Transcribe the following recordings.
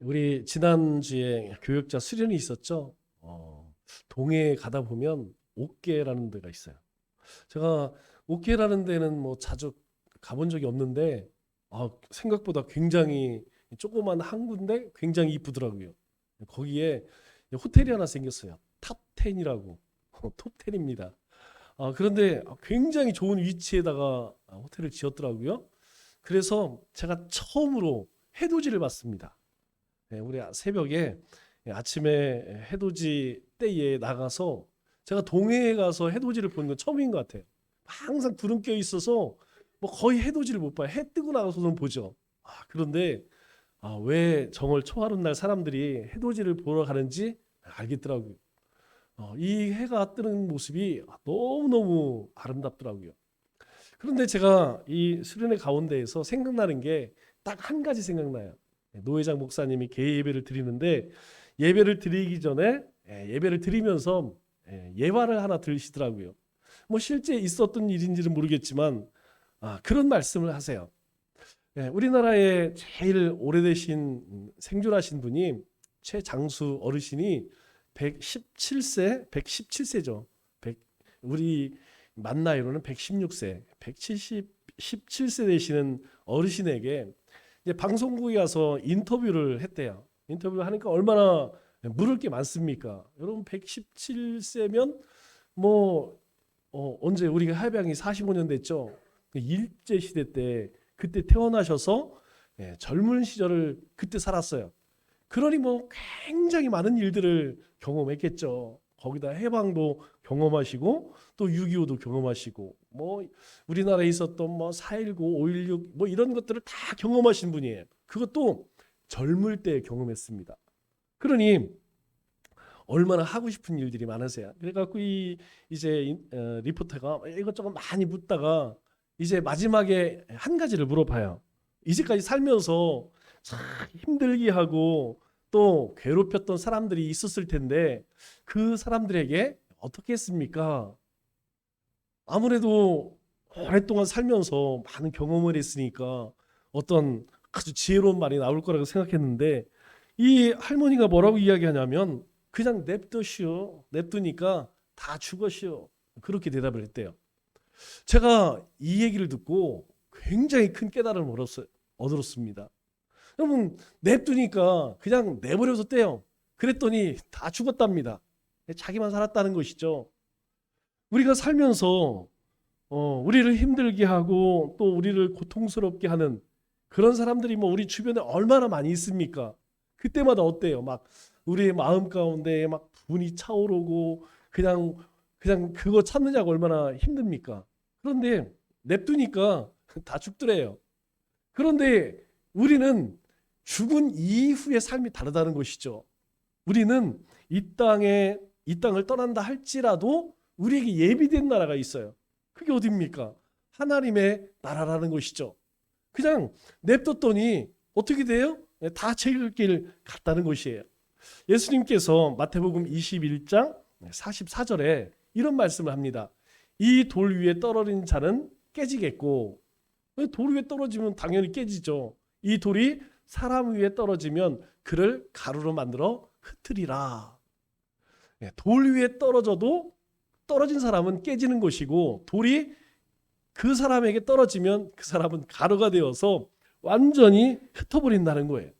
우리 지난주에 교역자 수련이 있었죠. 동해에 가다 보면 옥계라는 데가 있어요. 제가 옥계라는 데는 뭐 자주 가본 적이 없는데 생각보다 굉장히 조그만 항구인데 굉장히 이쁘더라고요. 거기에 호텔이 하나 생겼어요. 탑10이라고. 톱10입니다. 그런데 굉장히 좋은 위치에다가 호텔을 지었더라고요. 그래서 제가 처음으로 해돋이를 봤습니다. 우리 새벽에 아침에 해돋이 때에 나가서 제가 동해에 가서 해돋이를 보는 건 처음인 것 같아요. 항상 구름 껴 있어서 뭐 거의 해돋이를 못 봐요. 해 뜨고 나가서는 보죠. 그런데 왜 정월 초하룻 날 사람들이 해돋이를 보러 가는지 알겠더라고요. 이 해가 뜨는 모습이 너무너무 아름답더라고요. 그런데 제가 이 수련회 가운데에서 생각나는 게 딱 한 가지 생각나요. 노회장 목사님이 개회 예배를 드리는데 예배를 드리기 전에 예배를 드리면서 예화를 하나 들으시더라고요. 뭐 실제 있었던 일인지는 모르겠지만 그런 말씀을 하세요. 우리나라에 제일 오래되신 생존하신 분이 최장수 어르신이 117세죠. 우리 만 나이로는 116세, 177세 되시는 어르신에게 이제 방송국에 가서 인터뷰를 했대요. 인터뷰를 하니까 얼마나 물을 게 많습니까? 여러분 117세면 뭐 언제 우리가 해방이 45년 됐죠. 일제 시대 때 그때 태어나셔서 젊은 시절을 그때 살았어요. 그러니 뭐 굉장히 많은 일들을 경험했겠죠. 거기다 해방도 경험하시고 또 6.25도 경험하시고 뭐 우리나라에 있었던 뭐 4.19, 5.16 뭐 이런 것들을 다 경험하신 분이에요. 그것도 젊을 때 경험했습니다. 그러니 얼마나 하고 싶은 일들이 많으세요. 그래갖고 이제 리포터가 이것저것 많이 묻다가 이제 마지막에 한 가지를 물어봐요. 이제까지 살면서 참 힘들게 하고 또 괴롭혔던 사람들이 있었을 텐데 그 사람들에게 어떻게 했습니까? 아무래도 오랫동안 살면서 많은 경험을 했으니까 어떤 아주 지혜로운 말이 나올 거라고 생각했는데 이 할머니가 뭐라고 이야기하냐면 그냥 냅두시오. 냅두니까 다 죽으시오. 그렇게 대답을 했대요. 제가 이 얘기를 듣고 굉장히 큰 깨달음을 얻었습니다. 여러분 냅두니까 그냥 내버려서 떼요. 그랬더니 다 죽었답니다. 자기만 살았다는 것이죠. 우리가 살면서 우리를 힘들게 하고 또 우리를 고통스럽게 하는 그런 사람들이 뭐 우리 주변에 얼마나 많이 있습니까? 그때마다 어때요? 막 우리의 마음 가운데 막 분이 차오르고 그냥 그거 참느냐고 얼마나 힘듭니까? 그런데 냅두니까 다 죽더래요. 그런데 우리는 죽은 이후의 삶이 다르다는 것이죠. 우리는 이 땅을 떠난다 할지라도 우리에게 예비된 나라가 있어요. 그게 어디입니까? 하나님의 나라라는 것이죠. 그냥 냅뒀더니 어떻게 돼요? 다 제길 길 갔다는 것이에요. 예수님께서 마태복음 21장 44절에 이런 말씀을 합니다. 이 돌 위에 떨어진 자는 깨지겠고, 돌 위에 떨어지면 당연히 깨지죠. 이 돌이 사람 위에 떨어지면 그를 가루로 만들어 흩으리라. 돌 위에 떨어져도 떨어진 사람은 깨지는 것이고 돌이 그 사람에게 떨어지면 그 사람은 가루가 되어서 완전히 흩어버린다는 거예요.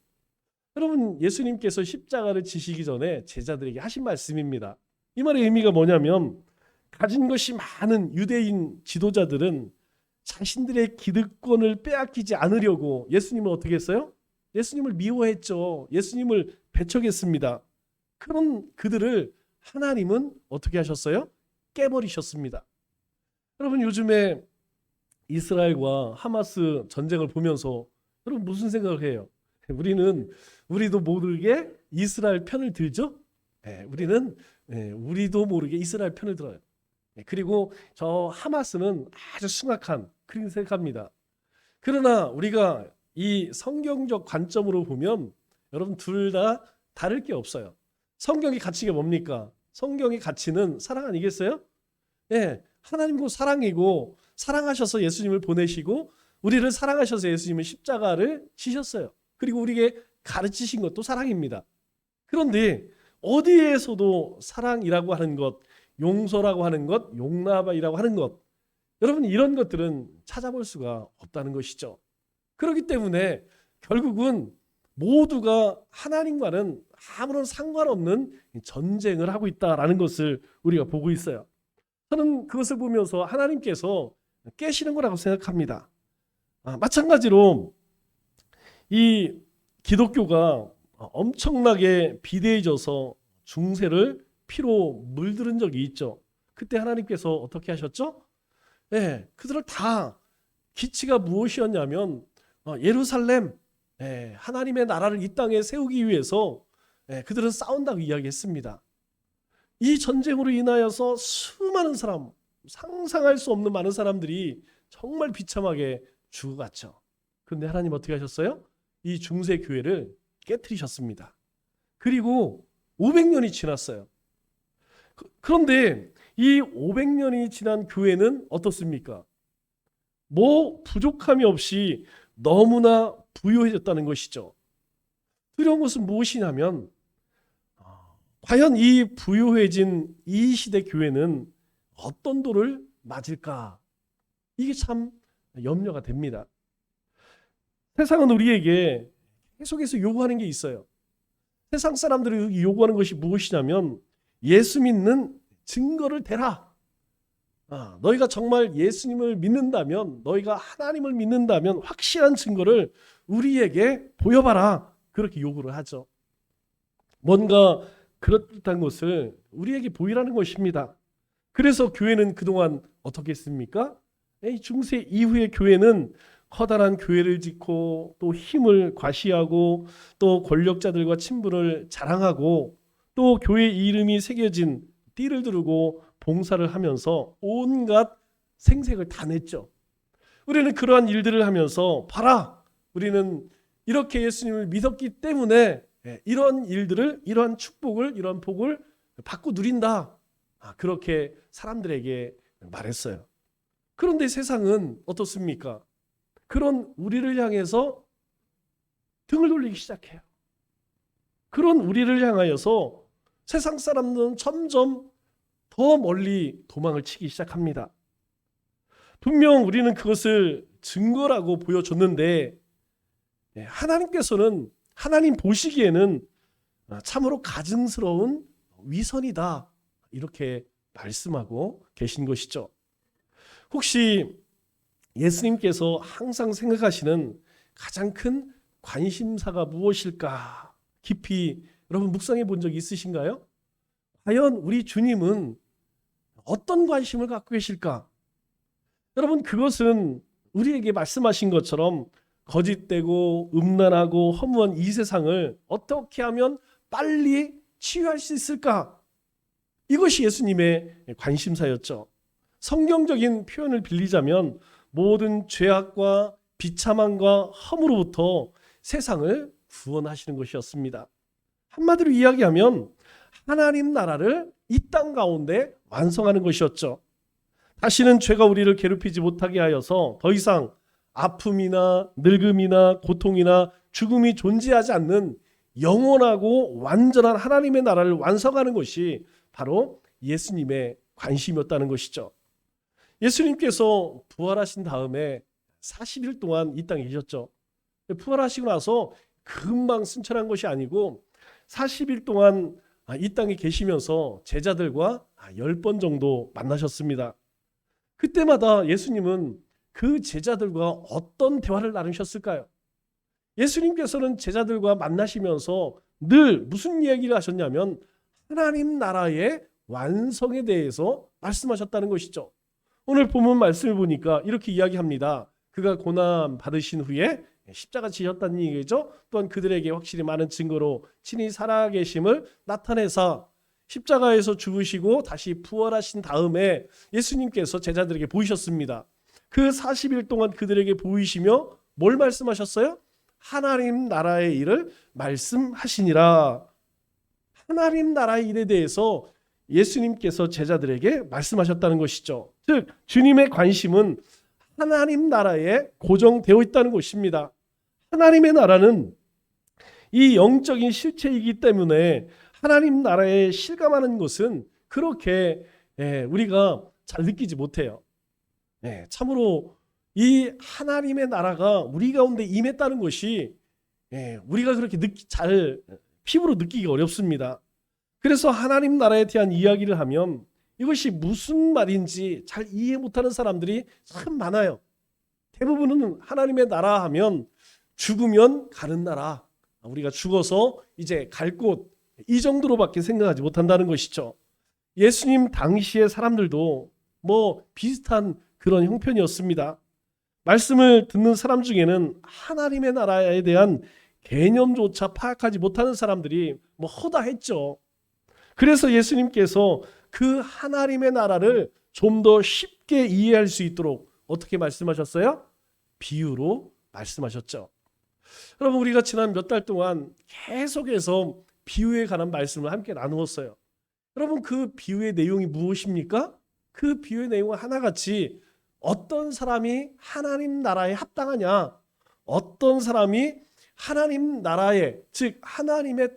여러분 예수님께서 십자가를 지시기 전에 제자들에게 하신 말씀입니다. 이 말의 의미가 뭐냐면 가진 것이 많은 유대인 지도자들은 자신들의 기득권을 빼앗기지 않으려고 예수님은 어떻게 했어요? 예수님을 미워했죠. 예수님을 배척했습니다. 그런 그들을 하나님은 어떻게 하셨어요? 깨버리셨습니다. 여러분 요즘에 이스라엘과 하마스 전쟁을 보면서 여러분 무슨 생각을 해요? 우리도 모르게 이스라엘 편을 들죠? 우리도 모르게 이스라엘 편을 들어요. 그리고 저 하마스는 아주 숭악한 그렇게 생각합니다. 그러나 우리가 이 성경적 관점으로 보면 여러분 둘 다 다를 게 없어요. 성경의 가치가 뭡니까? 성경의 가치는 사랑 아니겠어요? 하나님도 사랑이고 사랑하셔서 예수님을 보내시고 우리를 사랑하셔서 예수님은 십자가를 지셨어요. 그리고 우리에게 가르치신 것도 사랑입니다. 그런데 어디에서도 사랑이라고 하는 것, 용서라고 하는 것, 용납이라고 하는 것, 여러분 이런 것들은 찾아볼 수가 없다는 것이죠. 그렇기 때문에 결국은 모두가 하나님과는 아무런 상관없는 전쟁을 하고 있다라는 것을 우리가 보고 있어요. 저는 그것을 보면서 하나님께서 깨시는 거라고 생각합니다. 마찬가지로 이 기독교가 엄청나게 비대해져서 중세를 피로 물들은 적이 있죠. 그때 하나님께서 어떻게 하셨죠? 네, 그들을 다 기치가 무엇이었냐면 예루살렘, 하나님의 나라를 이 땅에 세우기 위해서 그들은 싸운다고 이야기했습니다. 이 전쟁으로 인하여서 수많은 사람, 상상할 수 없는 많은 사람들이 정말 비참하게 죽어갔죠. 그런데 하나님 어떻게 하셨어요? 이 중세 교회를 깨트리셨습니다. 그리고 500년이 지났어요. 그런데 이 500년이 지난 교회는 어떻습니까? 뭐 부족함이 없이 너무나 부유해졌다는 것이죠. 두려운 것은 무엇이냐면 과연 이 부유해진 이 시대 교회는 어떤 돌을 맞을까? 이게 참 염려가 됩니다. 세상은 우리에게 계속해서 요구하는 게 있어요. 세상 사람들이 요구하는 것이 무엇이냐면 예수 믿는 증거를 대라. 너희가 정말 예수님을 믿는다면, 너희가 하나님을 믿는다면 확실한 증거를 우리에게 보여봐라. 그렇게 요구를 하죠. 뭔가 그렇다는 것을 우리에게 보이라는 것입니다. 그래서 교회는 그동안 어떻게 했습니까? 중세 이후의 교회는 커다란 교회를 짓고 또 힘을 과시하고 또 권력자들과 친분을 자랑하고 또 교회 이름이 새겨진 띠를 두르고 봉사를 하면서 온갖 생색을 다 냈죠. 우리는 그러한 일들을 하면서 봐라, 우리는 이렇게 예수님을 믿었기 때문에 이런 일들을, 이러한 축복을, 이러한 복을 받고 누린다. 그렇게 사람들에게 말했어요. 그런데 세상은 어떻습니까? 그런 우리를 향해서 등을 돌리기 시작해요. 그런 우리를 향하여서 세상 사람들은 점점 더 멀리 도망을 치기 시작합니다. 분명 우리는 그것을 증거라고 보여줬는데 하나님께서는 하나님 보시기에는 참으로 가증스러운 위선이다, 이렇게 말씀하고 계신 것이죠. 혹시 예수님께서 항상 생각하시는 가장 큰 관심사가 무엇일까? 깊이 여러분 묵상해 본 적이 있으신가요? 과연 우리 주님은 어떤 관심을 갖고 계실까? 여러분 그것은 우리에게 말씀하신 것처럼 거짓되고 음란하고 허무한 이 세상을 어떻게 하면 빨리 치유할 수 있을까? 이것이 예수님의 관심사였죠. 성경적인 표현을 빌리자면 모든 죄악과 비참함과 험으로부터 세상을 구원하시는 것이었습니다. 한마디로 이야기하면 하나님 나라를 이 땅 가운데 완성하는 것이었죠. 다시는 죄가 우리를 괴롭히지 못하게 하여서 더 이상 아픔이나 늙음이나 고통이나 죽음이 존재하지 않는 영원하고 완전한 하나님의 나라를 완성하는 것이 바로 예수님의 관심이었다는 것이죠. 예수님께서 부활하신 다음에 40일 동안 이 땅에 계셨죠. 부활하시고 나서 금방 승천한 것이 아니고 40일 동안 이 땅에 계시면서 제자들과 10번 정도 만나셨습니다. 그때마다 예수님은 그 제자들과 어떤 대화를 나누셨을까요? 예수님께서는 제자들과 만나시면서 늘 무슨 이야기를 하셨냐면 하나님 나라의 완성에 대해서 말씀하셨다는 것이죠. 오늘 본문 말씀을 보니까 이렇게 이야기합니다. 그가 고난 받으신 후에 십자가 지셨다는 얘기죠. 또한 그들에게 확실히 많은 증거로 친히 살아계심을 나타내사 십자가에서 죽으시고 다시 부활하신 다음에 예수님께서 제자들에게 보이셨습니다. 그 40일 동안 그들에게 보이시며 뭘 말씀하셨어요? 하나님 나라의 일을 말씀하시니라. 하나님 나라의 일에 대해서 예수님께서 제자들에게 말씀하셨다는 것이죠. 즉 주님의 관심은 하나님 나라에 고정되어 있다는 것입니다. 하나님의 나라는 이 영적인 실체이기 때문에 하나님 나라에 실감하는 것은 그렇게 우리가 잘 느끼지 못해요. 참으로 이 하나님의 나라가 우리 가운데 임했다는 것이 우리가 그렇게 잘 피부로 느끼기 어렵습니다. 그래서 하나님 나라에 대한 이야기를 하면 이것이 무슨 말인지 잘 이해 못하는 사람들이 참 많아요. 대부분은 하나님의 나라 하면 죽으면 가는 나라, 우리가 죽어서 이제 갈 곳, 이 정도로밖에 생각하지 못한다는 것이죠. 예수님 당시의 사람들도 뭐 비슷한 그런 형편이었습니다. 말씀을 듣는 사람 중에는 하나님의 나라에 대한 개념조차 파악하지 못하는 사람들이 뭐 허다했죠. 그래서 예수님께서 그 하나님의 나라를 좀 더 쉽게 이해할 수 있도록 어떻게 말씀하셨어요? 비유로 말씀하셨죠. 여러분, 우리가 지난 몇 달 동안 계속해서 비유에 관한 말씀을 함께 나누었어요. 여러분, 그 비유의 내용이 무엇입니까? 그 비유의 내용은 하나같이 어떤 사람이 하나님 나라에 합당하냐, 어떤 사람이 하나님 나라에, 즉 하나님의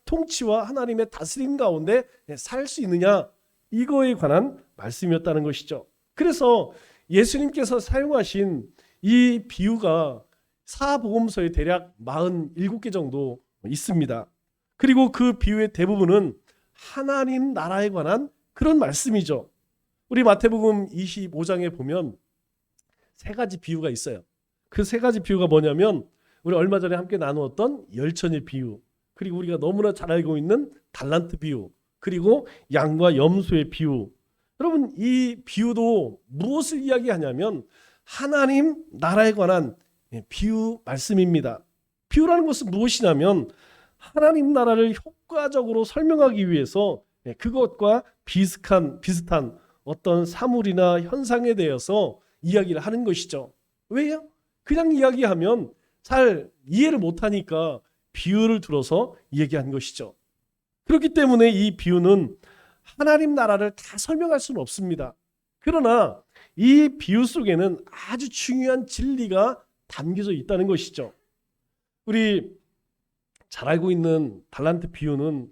통치와 하나님의 다스림 가운데 살 수 있느냐, 이거에 관한 말씀이었다는 것이죠. 그래서 예수님께서 사용하신 이 비유가 사복음서에 대략 47개 정도 있습니다. 그리고 그 비유의 대부분은 하나님 나라에 관한 그런 말씀이죠. 우리 마태복음 25장에 보면 세 가지 비유가 있어요. 그 세 가지 비유가 뭐냐면 우리 얼마 전에 함께 나누었던 열천의 비유, 그리고 우리가 너무나 잘 알고 있는 달란트 비유, 그리고 양과 염소의 비유. 여러분, 이 비유도 무엇을 이야기하냐면 하나님 나라에 관한 비유 말씀입니다. 비유라는 것은 무엇이냐면 하나님 나라를 효과적으로 설명하기 위해서 그것과 비슷한 어떤 사물이나 현상에 대해서 이야기를 하는 것이죠. 왜요? 그냥 이야기하면 잘 이해를 못하니까 비유를 들어서 얘기한 것이죠. 그렇기 때문에 이 비유는 하나님 나라를 다 설명할 수는 없습니다. 그러나 이 비유 속에는 아주 중요한 진리가 담겨져 있다는 것이죠. 우리 잘 알고 있는 달란트 비유는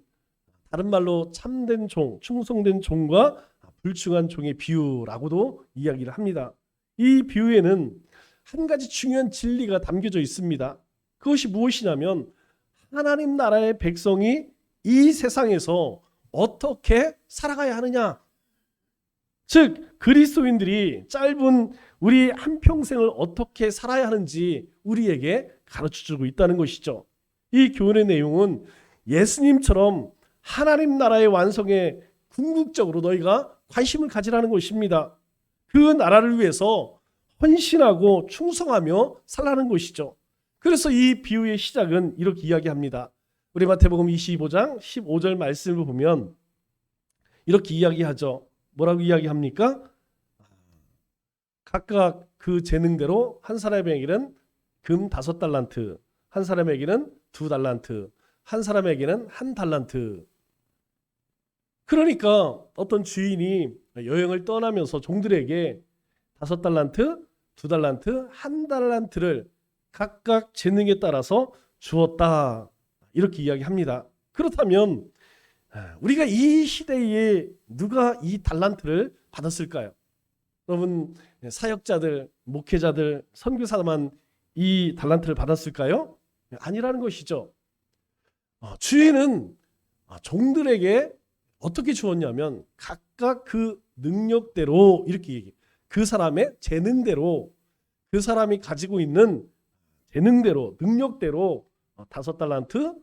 다른 말로 참된 종, 충성된 종과 불충한 종의 비유라고도 이야기를 합니다. 이 비유에는 한 가지 중요한 진리가 담겨져 있습니다. 그것이 무엇이냐면 하나님 나라의 백성이 이 세상에서 어떻게 살아가야 하느냐, 즉 그리스도인들이 짧은 우리 한평생을 어떻게 살아야 하는지 우리에게 가르쳐주고 있다는 것이죠. 이 교훈의 내용은 예수님처럼 하나님 나라의 완성에 궁극적으로 너희가 관심을 가지라는 것입니다. 그 나라를 위해서 헌신하고 충성하며 살라는 것이죠. 그래서 이 비유의 시작은 이렇게 이야기합니다. 우리 마태복음 25장 15절 말씀을 보면 이렇게 이야기하죠. 뭐라고 이야기합니까? 각각 그 재능대로 한 사람에게는 금 5달란트, 한 사람에게는 2달란트, 한 사람에게는 1달란트. 그러니까 어떤 주인이 여행을 떠나면서 종들에게 5달란트, 2달란트, 1달란트를 각각 재능에 따라서 주었다, 이렇게 이야기합니다. 그렇다면 우리가 이 시대에 누가 이 달란트를 받았을까요? 여러분, 사역자들, 목회자들, 선교사만 이 달란트를 받았을까요? 아니라는 것이죠. 주인은 종들에게 어떻게 주었냐면 각각 그 능력대로, 이렇게 얘기해요. 그 사람의 재능대로, 그 사람이 가지고 있는 재능대로, 능력대로 5달란트,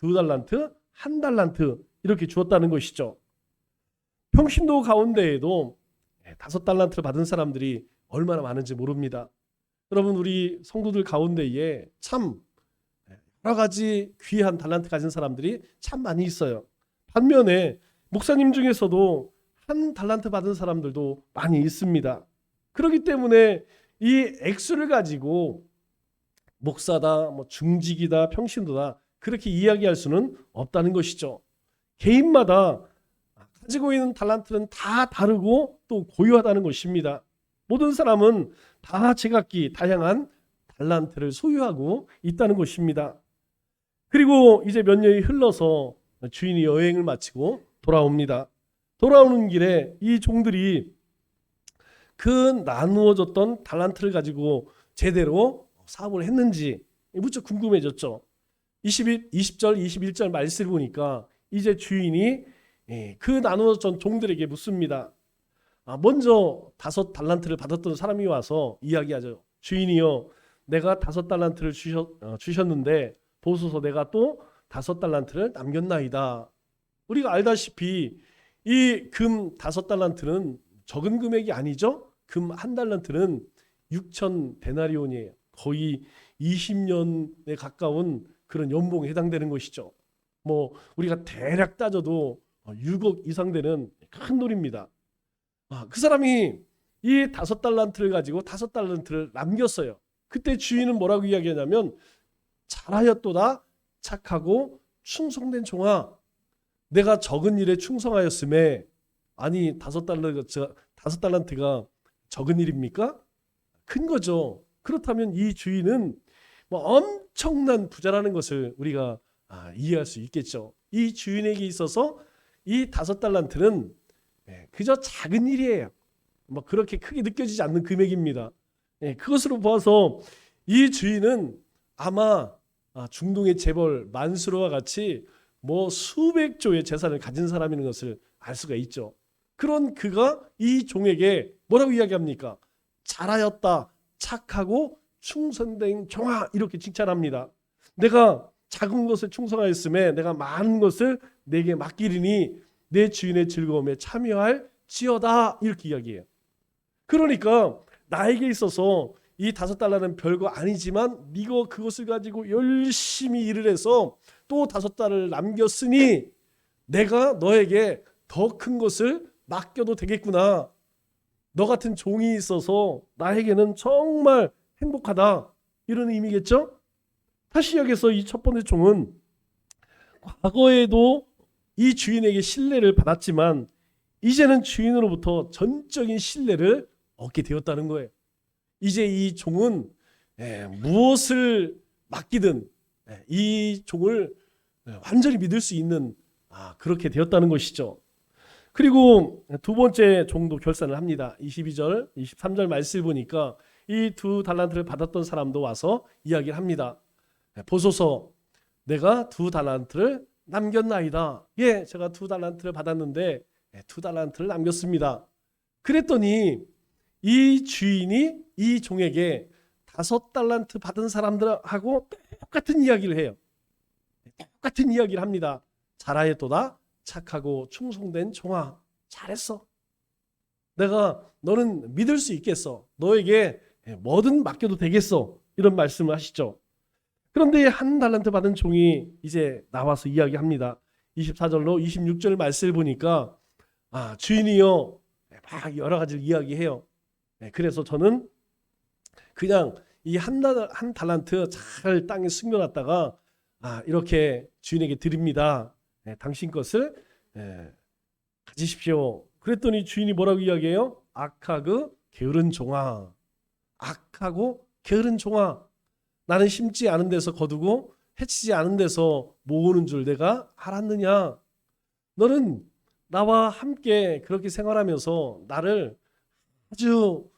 2달란트, 1달란트 이렇게 주었다는 것이죠. 평신도 가운데에도 5달란트를 받은 사람들이 얼마나 많은지 모릅니다. 여러분, 우리 성도들 가운데에 참 여러 가지 귀한 달란트 가진 사람들이 참 많이 있어요. 반면에 목사님 중에서도 1달란트 받은 사람들도 많이 있습니다. 그렇기 때문에 이 액수를 가지고 목사다, 중직이다, 평신도다 그렇게 이야기할 수는 없다는 것이죠. 개인마다 가지고 있는 달란트는 다 다르고 또 고유하다는 것입니다. 모든 사람은 다 제각기 다양한 달란트를 소유하고 있다는 것입니다. 그리고 이제 몇 년이 흘러서 주인이 여행을 마치고 돌아옵니다. 돌아오는 길에 이 종들이 그 나누어졌던 달란트를 가지고 제대로 사업을 했는지 무척 궁금해졌죠. 20절, 21절 말씀을 보니까 이제 주인이 그 나누어졌던 종들에게 묻습니다. 먼저 5달란트를 받았던 사람이 와서 이야기하죠. 주인이요, 내가 5달란트를 주셨는데 보소서 내가 또 5달란트를 남겼나이다. 우리가 알다시피 이 금 5달란트는 적은 금액이 아니죠. 금 1달란트는 6,000데나리온이에요. 거의 20년에 가까운 그런 연봉에 해당되는 것이죠. 뭐 우리가 대략 따져도 6억 이상 되는 큰 돈입니다. 그 사람이 이 5달란트를 가지고 5달란트를 남겼어요. 그때 주인은 뭐라고 이야기하냐면, 잘하였도다 착하고 충성된 종아, 내가 적은 일에 충성하였음에. 아니 5달란트가 적은 일입니까? 큰 거죠. 그렇다면 이 주인은 뭐 엄청난 부자라는 것을 우리가 이해할 수 있겠죠. 이 주인에게 있어서 이 5달란트는 그저 작은 일이에요. 뭐 그렇게 크게 느껴지지 않는 금액입니다. 그것으로 봐서 이 주인은 아마 중동의 재벌 만수르와 같이 뭐 수백 조의 재산을 가진 사람이라는 것을 알 수가 있죠. 그런 그가 이 종에게 뭐라고 이야기합니까? 잘하였다 착하고 충성된 종아, 이렇게 칭찬합니다. 내가 작은 것을 충성하였음에 내가 많은 것을 내게 맡기리니 내 주인의 즐거움에 참여할 지어다, 이렇게 이야기해요. 그러니까 나에게 있어서 이 5달러는 별거 아니지만 네가 그것을 가지고 열심히 일을 해서 또 5달러를 남겼으니 내가 너에게 더 큰 것을 맡겨도 되겠구나. 너 같은 종이 있어서 나에게는 정말 행복하다, 이런 의미겠죠? 다시 여기서 이 첫 번째 종은 과거에도 이 주인에게 신뢰를 받았지만 이제는 주인으로부터 전적인 신뢰를 얻게 되었다는 거예요. 이제 이 종은 무엇을 맡기든 이 종을 완전히 믿을 수 있는 그렇게 되었다는 것이죠. 그리고 두 번째 종도 결산을 합니다. 22절, 23절 말씀을 보니까 이 2달란트를 받았던 사람도 와서 이야기를 합니다. 보소서 내가 2달란트를 남겼나이다. 예, 제가 2달란트를 받았는데 2달란트를 남겼습니다. 그랬더니 이 주인이 이 종에게 5달란트 받은 사람들하고 똑같은 이야기를 해요. 똑같은 이야기를 합니다. 잘하였도다 착하고 충성된 종아, 잘했어. 내가 너는 믿을 수 있겠어. 너에게 뭐든 맡겨도 되겠어. 이런 말씀을 하시죠. 그런데 1달란트 받은 종이 이제 나와서 이야기합니다. 24절로 26절 말씀을 보니까 주인이요, 막 여러 가지를 이야기해요. 그래서 저는 그냥 이 한 달란트 잘 땅에 숨겨놨다가 이렇게 주인에게 드립니다. 당신 것을 가지십시오. 그랬더니 주인이 뭐라고 이야기해요? 악하고 게으른 종아, 악하고 게으른 종아, 나는 심지 않은 데서 거두고 해치지 않은 데서 모으는 줄 내가 알았느냐? 너는 나와 함께 그렇게 생활하면서 나를 아주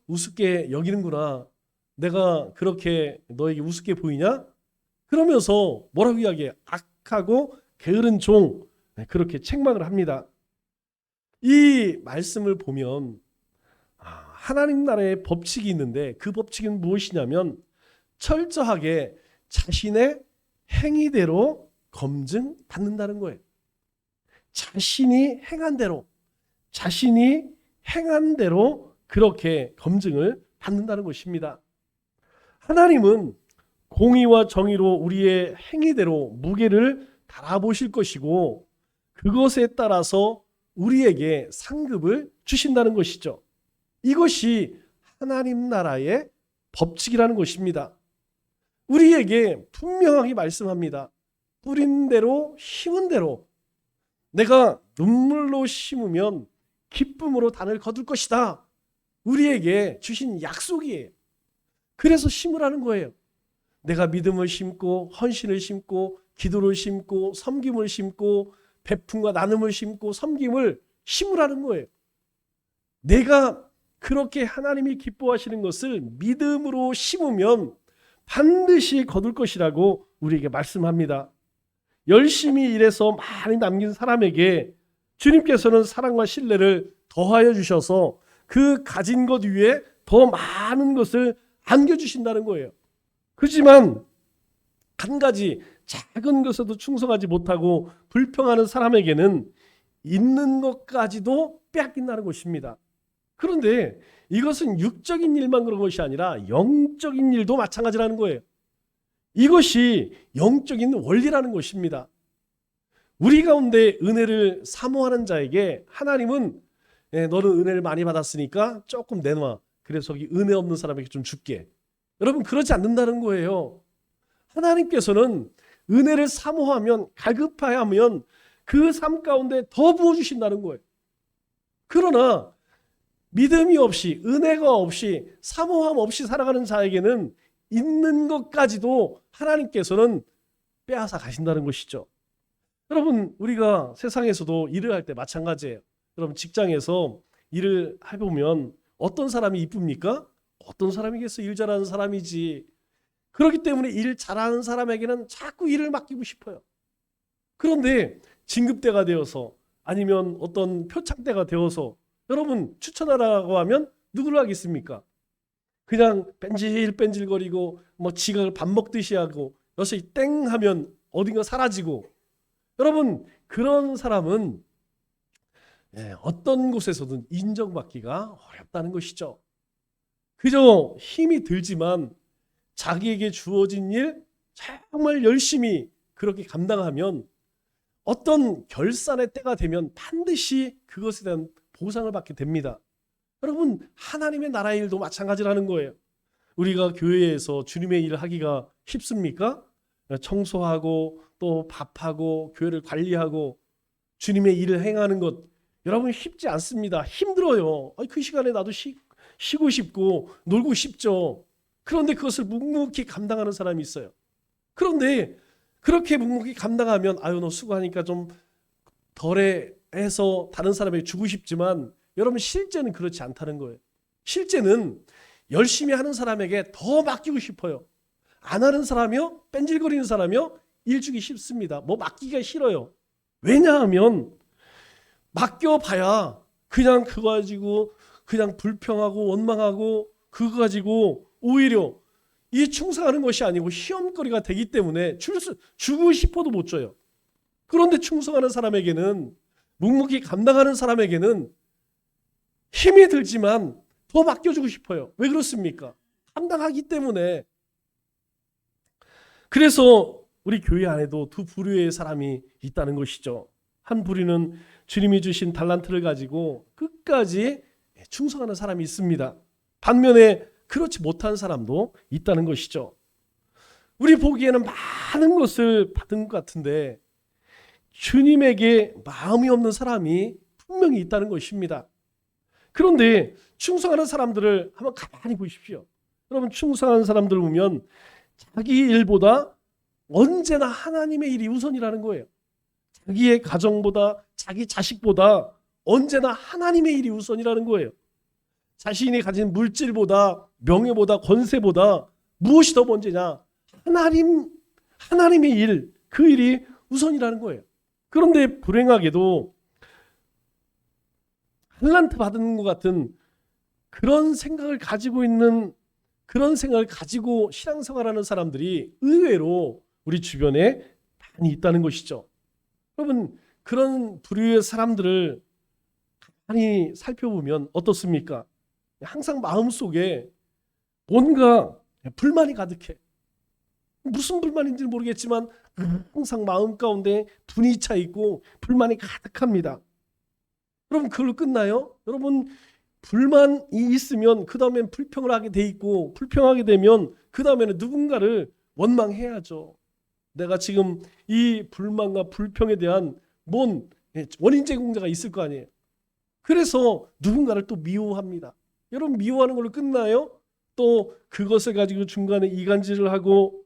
우습게 여기는구나. 내가 그렇게 너에게 우습게 보이냐? 그러면서 뭐라고 이야기해? 악하고 게으른 종, 그렇게 책망을 합니다. 이 말씀을 보면 하나님 나라의 법칙이 있는데 그 법칙은 무엇이냐면 철저하게 자신의 행위대로 검증받는다는 거예요. 자신이 행한 대로 그렇게 검증을 받는다는 것입니다. 하나님은 공의와 정의로 우리의 행위대로 무게를 달아보실 것이고 그것에 따라서 우리에게 상급을 주신다는 것이죠. 이것이 하나님 나라의 법칙이라는 것입니다. 우리에게 분명하게 말씀합니다. 뿌린 대로 심은 대로, 내가 눈물로 심으면 기쁨으로 단을 거둘 것이다. 우리에게 주신 약속이에요. 그래서 심으라는 거예요. 내가 믿음을 심고 헌신을 심고 기도를 심고 섬김을 심고 베품과 나눔을 심고 섬김을 심으라는 거예요. 내가 그렇게 하나님이 기뻐하시는 것을 믿음으로 심으면 반드시 거둘 것이라고 우리에게 말씀합니다. 열심히 일해서 많이 남긴 사람에게 주님께서는 사랑과 신뢰를 더하여 주셔서 그 가진 것 위에 더 많은 것을 안겨주신다는 거예요. 그렇지만 한 가지 작은 것에도 충성하지 못하고 불평하는 사람에게는 있는 것까지도 빼앗긴다는 것입니다. 그런데 이것은 육적인 일만 그런 것이 아니라 영적인 일도 마찬가지라는 거예요. 이것이 영적인 원리라는 것입니다. 우리 가운데 은혜를 사모하는 자에게 하나님은 너는 은혜를 많이 받았으니까 조금 내놔. 그래서 이 은혜 없는 사람에게 좀 줄게. 여러분 그러지 않는다는 거예요. 하나님께서는 은혜를 사모하면 갈급하면 그 삶 가운데 더 부어주신다는 거예요. 그러나 믿음이 없이 은혜가 없이 사모함 없이 살아가는 자에게는 있는 것까지도 하나님께서는 빼앗아 가신다는 것이죠. 여러분 우리가 세상에서도 일을 할 때 마찬가지예요. 여러분 직장에서 일을 해보면 어떤 사람이 이쁩니까? 어떤 사람이겠어요? 일 잘하는 사람이지. 그렇기 때문에 일 잘하는 사람에게는 자꾸 일을 맡기고 싶어요. 그런데 진급대가 되어서 아니면 어떤 표창대가 되어서 여러분 추천하라고 하면 누구를 하겠습니까? 그냥 뺀질뺀질거리고 뭐 지각을 밥 먹듯이 하고 여기서 땡 하면 어딘가 사라지고 여러분 그런 사람은 어떤 곳에서든 인정받기가 어렵다는 것이죠. 그저 힘이 들지만 자기에게 주어진 일 정말 열심히 그렇게 감당하면 어떤 결산의 때가 되면 반드시 그것에 대한 보상을 받게 됩니다. 여러분 하나님의 나라의 일도 마찬가지라는 거예요. 우리가 교회에서 주님의 일을 하기가 쉽습니까? 청소하고 또 밥하고 교회를 관리하고 주님의 일을 행하는 것 여러분 쉽지 않습니다. 힘들어요. 그 시간에 나도 쉬고 싶고 놀고 싶죠. 그런데 그것을 묵묵히 감당하는 사람이 있어요. 그런데 그렇게 묵묵히 감당하면 아유 너 수고하니까 좀 덜해 해서 다른 사람에게 주고 싶지만 여러분 실제는 그렇지 않다는 거예요. 실제는 열심히 하는 사람에게 더 맡기고 싶어요. 안 하는 사람이요? 뺀질거리는 사람이요? 일 주기 쉽습니다. 뭐 맡기기가 싫어요. 왜냐하면 맡겨봐야 그냥 그거 가지고 그냥 불평하고 원망하고 그거 가지고 오히려 이 충성하는 것이 아니고 시험거리가 되기 때문에 주고 싶어도 못 줘요. 그런데 충성하는 사람에게는 묵묵히 감당하는 사람에게는 힘이 들지만 더 맡겨주고 싶어요. 왜 그렇습니까? 감당하기 때문에. 그래서 우리 교회 안에도 두 부류의 사람이 있다는 것이죠. 한 부류는 주님이 주신 달란트를 가지고 끝까지 충성하는 사람이 있습니다. 반면에 그렇지 못한 사람도 있다는 것이죠. 우리 보기에는 많은 것을 받은 것 같은데 주님에게 마음이 없는 사람이 분명히 있다는 것입니다. 그런데 충성하는 사람들을 한번 가만히 보십시오. 여러분 충성하는 사람들 보면 자기 일보다 언제나 하나님의 일이 우선이라는 거예요. 자기의 가정보다 자기 자식보다 언제나 하나님의 일이 우선이라는 거예요. 자신이 가진 물질보다 명예보다 권세보다 무엇이 더 먼저냐? 하나님의 일, 그 일이 우선이라는 거예요. 그런데 불행하게도 달란트 받은 것 같은 그런 생각을 가지고 신앙생활하는 사람들이 의외로 우리 주변에 많이 있다는 것이죠. 여러분 그런 부류의 사람들을 많이 살펴보면 어떻습니까? 항상 마음속에 뭔가 불만이 가득해. 무슨 불만인지 모르겠지만 항상 마음 가운데 분이 차 있고 불만이 가득합니다. 여러분 그걸로 끝나요? 여러분 불만이 있으면 그 다음엔 불평을 하게 돼 있고 불평하게 되면 그 다음에는 누군가를 원망해야죠. 내가 지금 이 불만과 불평에 대한 뭔 원인 제공자가 있을 거 아니에요. 그래서 누군가를 또 미워합니다. 여러분 미워하는 걸로 끝나요? 또 그것을 가지고 중간에 이간질을 하고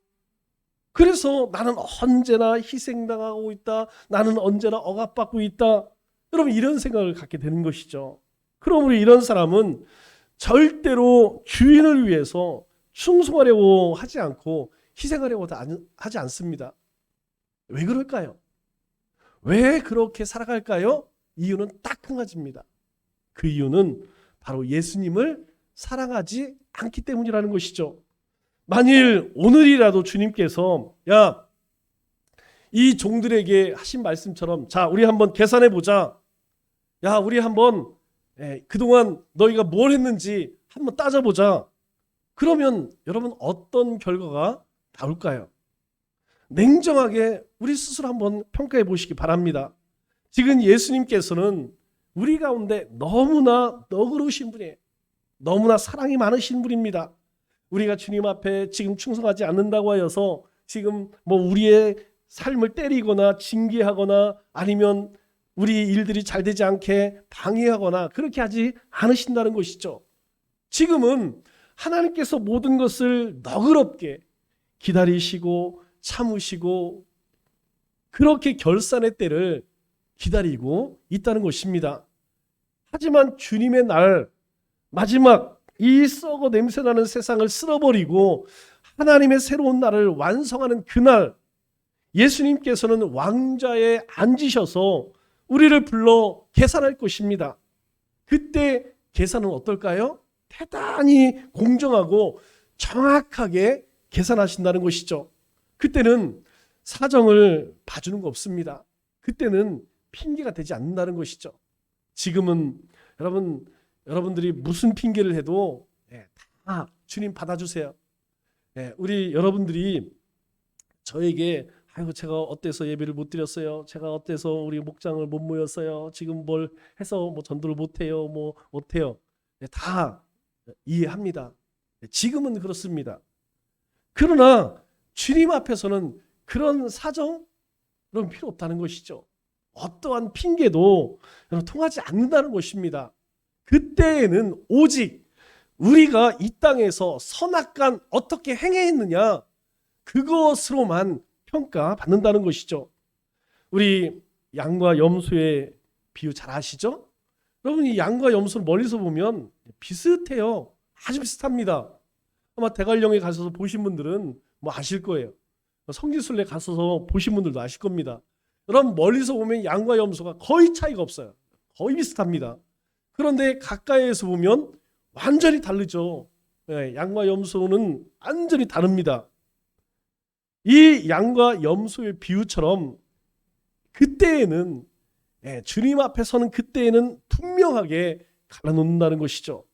그래서 나는 언제나 희생당하고 있다. 나는 언제나 억압받고 있다. 여러분 이런 생각을 갖게 되는 것이죠. 그러므로 이런 사람은 절대로 주인을 위해서 충성하려고 하지 않고 희생하려고 하지 않습니다. 왜 그럴까요? 왜 그렇게 살아갈까요? 이유는 딱 한 가지입니다. 그 이유는 바로 예수님을 사랑하지 않기 때문이라는 것이죠. 만일 오늘이라도 주님께서 야, 이 종들에게 하신 말씀처럼 자, 우리 한번 계산해 보자. 야, 우리 한번 그동안 너희가 뭘 했는지 한번 따져보자. 그러면 여러분 어떤 결과가 나올까요? 냉정하게 우리 스스로 한번 평가해 보시기 바랍니다. 지금 예수님께서는 우리 가운데 너무나 너그러우신 분이에요. 너무나 사랑이 많으신 분입니다. 우리가 주님 앞에 지금 충성하지 않는다고 하여서 지금 뭐 우리의 삶을 때리거나 징계하거나 아니면 우리 일들이 잘 되지 않게 방해하거나 그렇게 하지 않으신다는 것이죠. 지금은 하나님께서 모든 것을 너그럽게 기다리시고 참으시고 그렇게 결산의 때를 기다리고 있다는 것입니다. 하지만 주님의 날 마지막 이 썩어 냄새나는 세상을 쓸어버리고 하나님의 새로운 날을 완성하는 그날 예수님께서는 왕좌에 앉으셔서 우리를 불러 계산할 것입니다. 그때 계산은 어떨까요? 대단히 공정하고 정확하게 계산하신다는 것이죠. 그때는 사정을 봐주는 거 없습니다. 그때는 핑계가 되지 않는다는 것이죠. 지금은 여러분들이 무슨 핑계를 해도 다 주님 받아주세요. 우리 여러분들이 저에게 아이고 제가 어때서 예배를 못 드렸어요. 제가 어때서 우리 목장을 못 모였어요. 지금 뭘 해서 뭐 전도를 못 해요. 뭐 못해요. 다 이해합니다. 지금은 그렇습니다. 그러나 주님 앞에서는 그런 사정 그런 필요 없다는 것이죠. 어떠한 핑계도 통하지 않는다는 것입니다. 그때에는 오직 우리가 이 땅에서 선악간 어떻게 행했느냐 그것으로만 평가받는다는 것이죠. 우리 양과 염소의 비유 잘 아시죠? 여러분 이 양과 염소를 멀리서 보면 비슷해요. 아주 비슷합니다. 아마 대관령에 가셔서 보신 분들은 뭐 아실 거예요. 성지순례 가셔서 보신 분들도 아실 겁니다. 여러분 멀리서 보면 양과 염소가 거의 차이가 없어요. 거의 비슷합니다. 그런데 가까이에서 보면 완전히 다르죠. 양과 염소는 완전히 다릅니다. 이 양과 염소의 비유처럼 그때에는 주님 앞에 서는 그때에는 분명하게 갈라놓는다는 것이죠.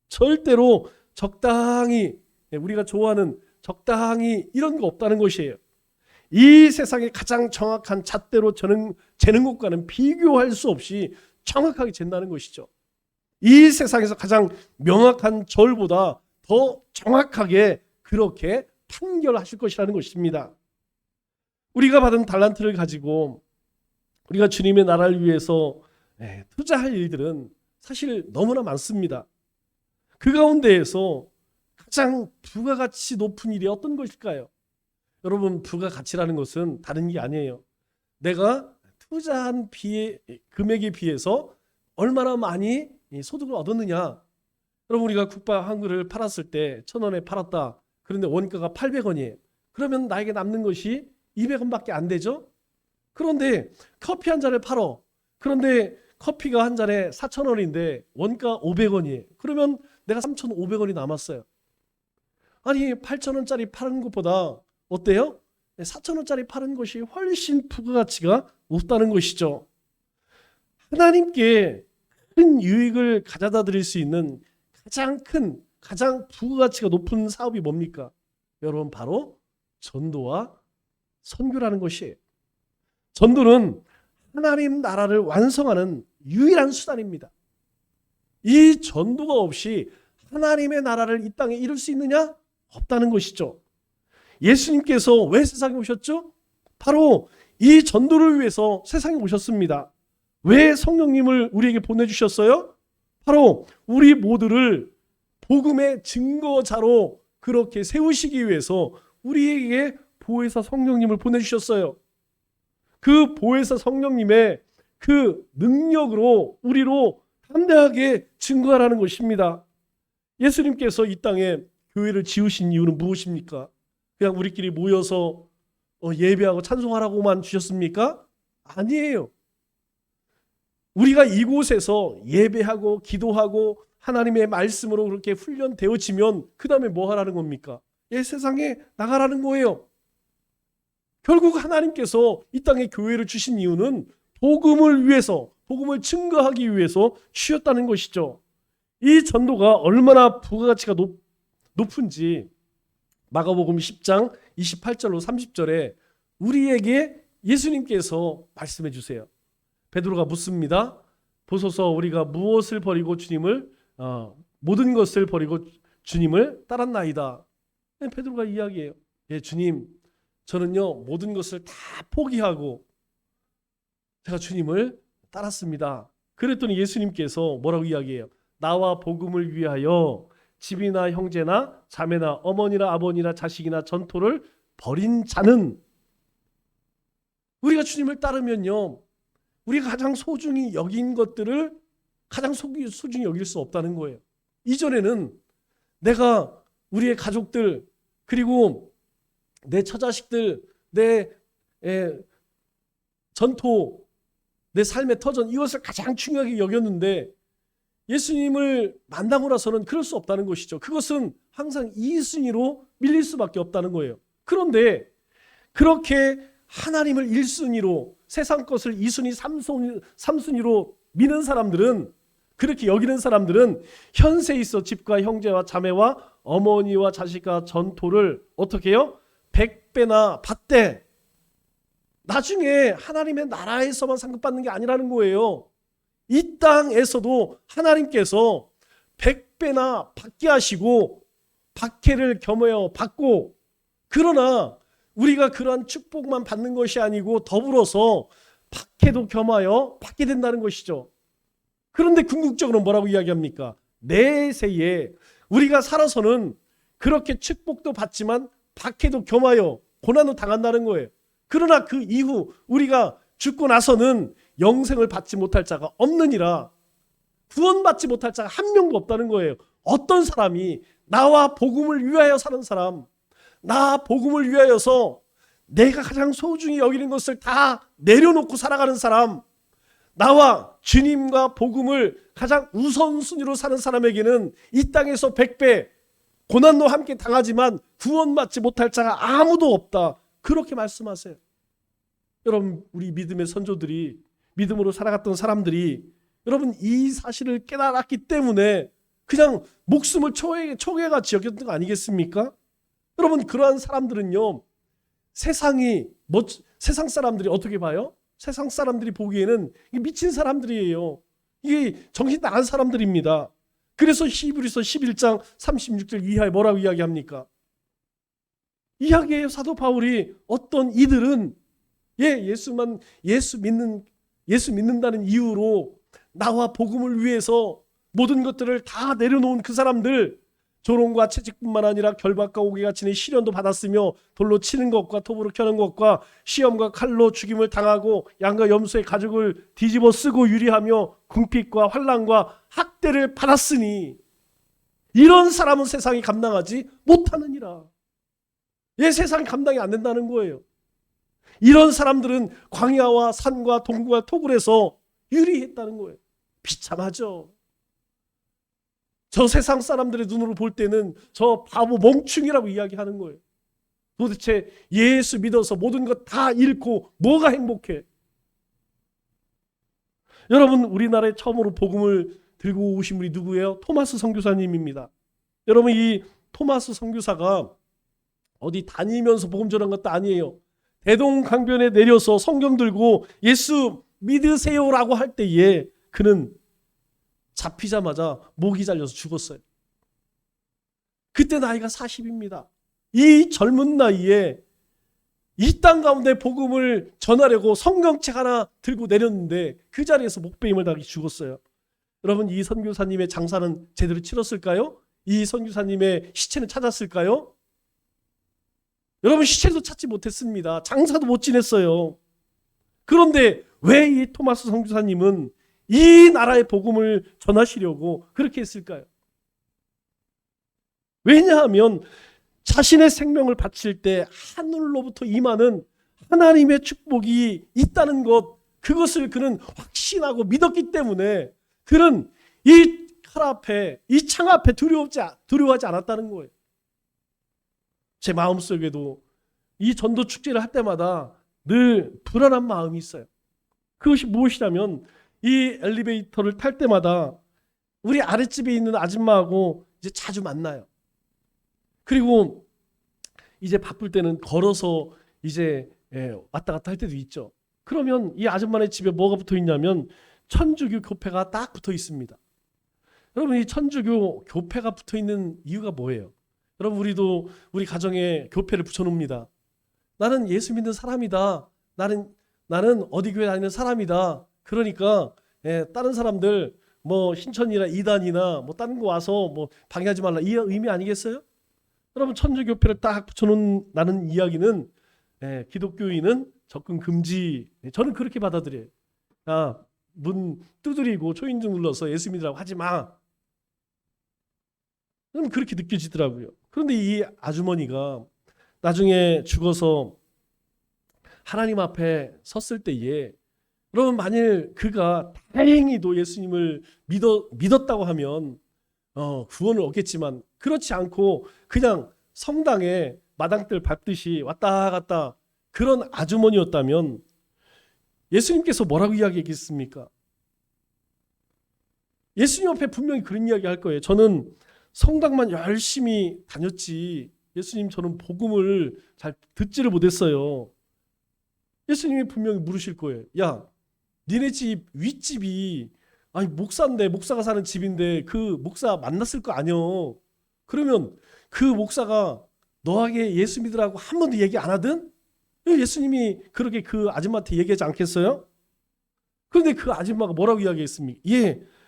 절대로 적당히 우리가 좋아하는 적당히 이런 거 없다는 것이에요. 이 세상의 가장 정확한 잣대로 재는 것과는 비교할 수 없이 정확하게 잰다는 것이죠. 이 세상에서 가장 명확한 절보다 더 정확하게 그렇게 판결하실 것이라는 것입니다. 우리가 받은 달란트를 가지고 우리가 주님의 나라를 위해서 투자할 일들은 사실 너무나 많습니다. 그 가운데에서 가장 부가가치 높은 일이 어떤 것일까요? 여러분 부가가치라는 것은 다른 게 아니에요. 내가 투자한 금액에 비해서 얼마나 많이 소득을 얻었느냐. 여러분 우리가 국밥 한 그릇을 팔았을 때 1,000원에 팔았다. 그런데 원가가 800원이에요. 그러면 나에게 남는 것이 200원밖에 안 되죠. 그런데 커피 한 잔을 팔어. 그런데 커피가 한 잔에 4,000원인데 원가 500원이에요. 그러면 내가 3,500원이 남았어요. 아니 8,000원짜리 파는 것보다 어때요? 4,000원짜리 파는 것이 훨씬 부가가치가 높다는 것이죠. 하나님께 큰 유익을 가져다 드릴 수 있는 가장 부가가치가 높은 사업이 뭡니까? 여러분 바로 전도와 선교라는 것이에요. 전도는 하나님 나라를 완성하는 유일한 수단입니다. 이 전도가 없이 하나님의 나라를 이 땅에 이룰 수 있느냐? 없다는 것이죠. 예수님께서 왜 세상에 오셨죠? 바로 이 전도를 위해서 세상에 오셨습니다. 왜 성령님을 우리에게 보내주셨어요? 바로 우리 모두를 복음의 증거자로 그렇게 세우시기 위해서 우리에게 보혜사 성령님을 보내주셨어요. 그 보혜사 성령님의 그 능력으로 우리로 담대하게 증거하라는 것입니다. 예수님께서 이 땅에 교회를 지으신 이유는 무엇입니까? 그냥 우리끼리 모여서 예배하고 찬송하라고만 주셨습니까? 아니에요. 우리가 이곳에서 예배하고 기도하고 하나님의 말씀으로 그렇게 훈련되어지면 그 다음에 뭐 하라는 겁니까? 세상에 나가라는 거예요. 결국 하나님께서 이 땅에 교회를 주신 이유는 복음을 위해서, 복음을 증거하기 위해서 주셨다는 것이죠. 이 전도가 얼마나 부가가치가 높은지 마가복음 10장 28절로 30절에 우리에게 예수님께서 말씀해 주세요. 베드로가 묻습니다. 보소서 우리가 무엇을 버리고 주님을 모든 것을 버리고 주님을 따랐나이다. 베드로가 이야기해요. 예, 주님, 저는요 모든 것을 다 포기하고 제가 주님을 따랐습니다. 그랬더니 예수님께서 뭐라고 이야기해요? 나와 복음을 위하여 집이나 형제나 자매나 어머니나 아버지나 자식이나 전토를 버린 자는, 우리가 주님을 따르면요 우리가 가장 소중히 여긴 것들을 가장 소중히 여길 수 없다는 거예요. 이전에는 내가 우리의 가족들 그리고 내 처자식들, 내 전토, 내 삶의 터전, 이것을 가장 중요하게 여겼는데 예수님을 만나고 나서는 그럴 수 없다는 것이죠. 그것은 항상 2순위로 밀릴 수밖에 없다는 거예요. 그런데 그렇게 하나님을 1순위로, 세상 것을 2순위, 3순위로 미는 사람들은, 그렇게 여기는 사람들은 현세에 있어 집과 형제와 자매와 어머니와 자식과 전토를 어떻게 해요? 100배나 받되 나중에 하나님의 나라에서만 상급받는 게 아니라는 거예요. 이 땅에서도 하나님께서 100배나 받게 하시고 박해를 겸하여 받고, 그러나 우리가 그러한 축복만 받는 것이 아니고 더불어서 박해도 겸하여 받게 된다는 것이죠. 그런데 궁극적으로 뭐라고 이야기합니까? 내세에 우리가 살아서는 그렇게 축복도 받지만 박해도 겸하여 고난도 당한다는 거예요. 그러나 그 이후 우리가 죽고 나서는 영생을 받지 못할 자가 없느니라. 구원받지 못할 자가 한 명도 없다는 거예요. 어떤 사람이 나와 복음을 위하여 사는 사람, 나 복음을 위하여서 내가 가장 소중히 여기는 것을 다 내려놓고 살아가는 사람, 나와 주님과 복음을 가장 우선순위로 사는 사람에게는 이 땅에서 100배 고난도 함께 당하지만 구원받지 못할 자가 아무도 없다. 그렇게 말씀하세요. 여러분, 우리 믿음의 선조들이, 믿음으로 살아갔던 사람들이 여러분 이 사실을 깨달았기 때문에 그냥 목숨을 초계같이 여겼던 거 아니겠습니까? 여러분, 그러한 사람들은요 세상 사람들이 어떻게 봐요? 세상 사람들이 보기에는 미친 사람들이에요. 이게 정신 나간 사람들입니다. 그래서 히브리서 11장 36절 이하에 뭐라고 이야기합니까? 이야기해요. 사도 바울이 어떤 이들은 예수 믿는다는 이유로 나와 복음을 위해서 모든 것들을 다 내려놓은 그 사람들, 조롱과 채찍뿐만 아니라 결박과 오기가 치는 시련도 받았으며 돌로 치는 것과 톱으로 켜는 것과 시험과 칼로 죽임을 당하고 양과 염소의 가죽을 뒤집어 쓰고 유리하며 궁핍과 환난과 학대를 받았으니 이런 사람은 세상이 감당하지 못하느니라. 세상이 감당이 안 된다는 거예요. 이런 사람들은 광야와 산과 동굴과 토굴에서 유리했다는 거예요. 비참하죠. 저 세상 사람들의 눈으로 볼 때는 저 바보 멍충이라고 이야기하는 거예요. 도대체 예수 믿어서 모든 것 다 잃고 뭐가 행복해? 여러분, 우리나라에 처음으로 복음을 들고 오신 분이 누구예요? 토마스 선교사님입니다. 여러분, 이 토마스 선교사가 어디 다니면서 복음 전한 것도 아니에요. 대동강변에 내려서 성경 들고 예수 믿으세요라고 할 때에 그는 잡히자마자 목이 잘려서 죽었어요. 그때 나이가 40입니다. 이 젊은 나이에 이 땅 가운데 복음을 전하려고 성경책 하나 들고 내렸는데 그 자리에서 목베임을 당해 죽었어요. 여러분, 이 선교사님의 장사는 제대로 치렀을까요? 이 선교사님의 시체는 찾았을까요? 여러분 시체도 찾지 못했습니다. 장사도 못 지냈어요. 그런데 왜 이 토마스 선교사님은 이 나라의 복음을 전하시려고 그렇게 했을까요? 왜냐하면 자신의 생명을 바칠 때 하늘로부터 임하는 하나님의 축복이 있다는 것, 그것을 그는 확신하고 믿었기 때문에 그는 이 칼 앞에, 이 창 앞에 두려워하지 않았다는 거예요. 제 마음속에도 이 전도 축제를 할 때마다 늘 불안한 마음이 있어요. 그것이 무엇이냐면 이 엘리베이터를 탈 때마다 우리 아랫집에 있는 아줌마하고 이제 자주 만나요. 그리고 이제 바쁠 때는 걸어서 이제 왔다 갔다 할 때도 있죠. 그러면 이 아줌마네 집에 뭐가 붙어 있냐면 천주교 교패가 딱 붙어 있습니다. 여러분 이 천주교 교패가 붙어 있는 이유가 뭐예요? 여러분 우리도 우리 가정에 교패를 붙여놓습니다. 나는 예수 믿는 사람이다. 나는 어디 교회 다니는 사람이다. 그러니까 다른 사람들 뭐 신천이나 이단이나 뭐 다른 거 와서 뭐 방해하지 말라 이 의미 아니겠어요? 여러분 천주교패를 딱 붙여놓는다는 이야기는 기독교인은 접근 금지. 저는 그렇게 받아들여요. 문 두드리고 초인종 눌러서 예수 믿으라고 하지 마. 저는 그렇게 느껴지더라고요. 그런데 이 아주머니가 나중에 죽어서 하나님 앞에 섰을 때에 여러분 만일 그가 다행히도 예수님을 믿었다고 하면 구원을 얻겠지만 그렇지 않고 그냥 성당에 마당들 밟듯이 왔다 갔다 그런 아주머니였다면 예수님께서 뭐라고 이야기했겠습니까? 예수님 앞에 분명히 그런 이야기 할 거예요. 저는 성당만 열심히 다녔지 예수님 저는 복음을 잘 듣지를 못했어요. 예수님이 분명히 물으실 거예요. 야, 니네 집 윗집이 아니 목사인데 목사가 사는 집인데 그 목사 만났을 거 아니여. 그러면 그 목사가 너에게 예수 믿으라고 한 번도 얘기 안 하든? 예수님이 그렇게 그 아줌마한테 얘기하지 않겠어요? 그런데 그 아줌마가 뭐라고 이야기했습니까?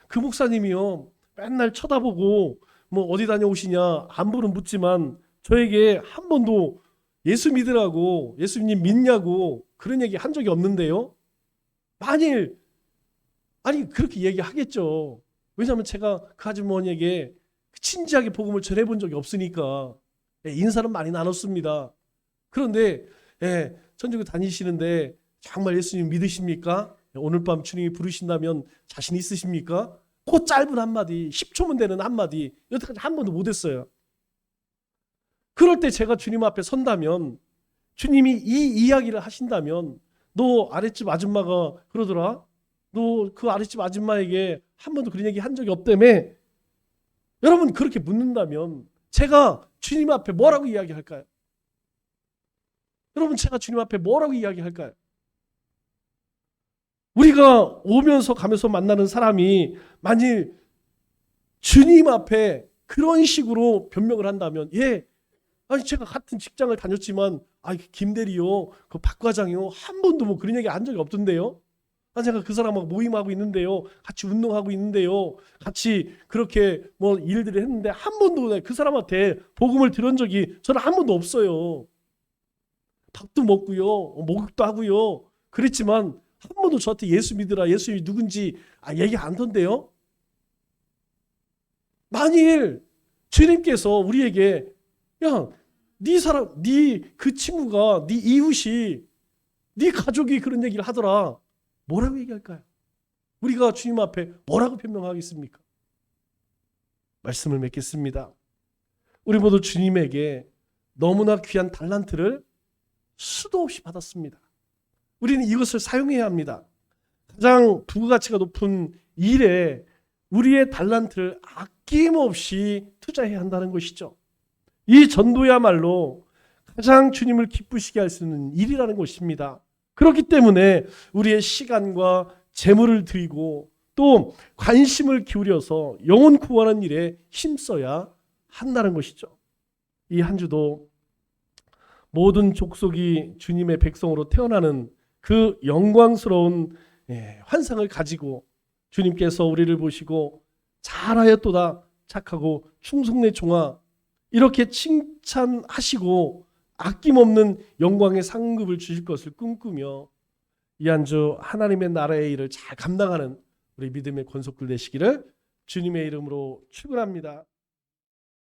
그 목사님이요 맨날 쳐다보고 뭐 어디 다녀오시냐 안부는 묻지만 저에게 한 번도 예수 믿으라고 예수님 믿냐고 그런 얘기 한 적이 없는데요. 만일 아니 그렇게 얘기하겠죠. 왜냐하면 제가 그 아주머니에게 진지하게 복음을 전해본 적이 없으니까 인사는 많이 나눴습니다. 그런데 천주교 다니시는데 정말 예수님 믿으십니까? 오늘 밤 주님이 부르신다면 자신 있으십니까? 그 짧은 한마디 10초면 되는 한마디 여태까지 한 번도 못했어요. 그럴 때 제가 주님 앞에 선다면 주님이 이 이야기를 하신다면 너 아랫집 아줌마가 그러더라. 너 그 아랫집 아줌마에게 한 번도 그런 얘기 한 적이 없다며. 여러분 그렇게 묻는다면 제가 주님 앞에 뭐라고 이야기할까요? 여러분 제가 주님 앞에 뭐라고 이야기할까요? 우리가 오면서 가면서 만나는 사람이 만일 주님 앞에 그런 식으로 변명을 한다면 아니 제가 같은 직장을 다녔지만 김대리요 그 박 과장이요 한 번도 뭐 그런 얘기 한 적이 없던데요. 제가 그 사람하고 모임하고 있는데요. 같이 운동하고 있는데요. 같이 그렇게 뭐 일들을 했는데 한 번도 그 사람한테 복음을 들은 적이 저는 한 번도 없어요. 밥도 먹고요. 목욕도 하고요. 그랬지만 한 번도 저한테 예수 믿으라 예수님이 누군지 얘기 안 하던데요. 만일 주님께서 우리에게 네 사람, 네 그 친구가 네 이웃이 네 가족이 그런 얘기를 하더라. 뭐라고 얘기할까요? 우리가 주님 앞에 뭐라고 변명하겠습니까? 말씀을 맺겠습니다. 우리 모두 주님에게 너무나 귀한 달란트를 수도 없이 받았습니다. 우리는 이것을 사용해야 합니다. 가장 부가가치가 높은 일에 우리의 달란트를 아낌없이 투자해야 한다는 것이죠. 이 전도야말로 가장 주님을 기쁘시게 할 수 있는 일이라는 것입니다. 그렇기 때문에 우리의 시간과 재물을 드리고 또 관심을 기울여서 영혼 구원하는 일에 힘써야 한다는 것이죠. 이 한 주도 모든 족속이 주님의 백성으로 태어나는 그 영광스러운 환상을 가지고 주님께서 우리를 보시고 잘하였도다 착하고 충성내 종아 이렇게 칭찬하시고 아낌없는 영광의 상급을 주실 것을 꿈꾸며 이 한 주 하나님의 나라의 일을 잘 감당하는 우리 믿음의 권속들 되시기를 주님의 이름으로 축원합니다.